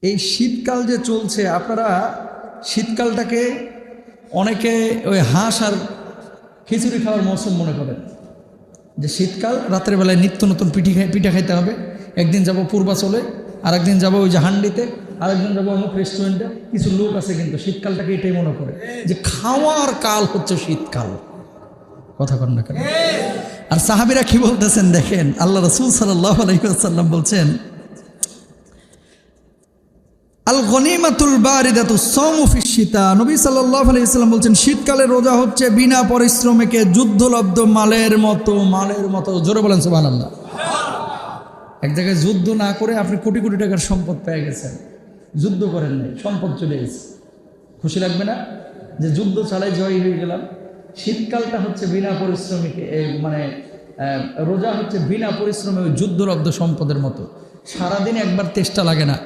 এই শীতকাল যে চলছে, আপনারা শীতকালটাকে অনেকে ওই হাঁস আর খিচুড়ি খাওয়ার মৌসুম মনে করেন, যে শীতকাল রাতের বেলায় নিত্য নতুন পিঠা খাইতে হবে। একদিন যাব পূর্বাচলে, আর একদিন যাবো ওই যে হান্ডিতে, আরেকদিন যাবো অমুক রেস্টুরেন্টে। কিছু লোক আছে কিন্তু শীতকালটাকে এটাই মনে করে যে খাওয়ার কাল হচ্ছে শীতকাল। কথা কন না কেন? আর সাহাবীরা কি বলতেছেন দেখেন, আল্লাহ রাসূল সাল্লাল্লাহু আলাইহি ওয়াসাল্লাম বলছেন, আল গনিমাতুল বারিদাতুস সাওমু ফিশ শীতা। নবী সাল্লাল্লাহু আলাইহি ওয়াসাল্লাম বলছেন, শীতকালে রোজা হচ্ছে বিনা পরিশ্রমে যুদ্ধলব্ধ মালের মতো। জোরে বলেন সুবহানাল্লাহ। এক জায়গায় যুদ্ধ না করে আপনি কোটি কোটি টাকার সম্পদ পেয়ে গেছেন, যুদ্ধ করেন নাই, সম্পদ চলে গেছে, খুশি লাগবে না? যে যুদ্ধ চালাই জয় হয়ে গেলাম। শীতকালটা হচ্ছে বিনা পরিশ্রমীকে, মানে রোজা হচ্ছে বিনা পরিশ্রমে ওই যুদ্ধলব্ধ সম্পদের মতো। সারাদিন একবার তেষ্টা লাগে না,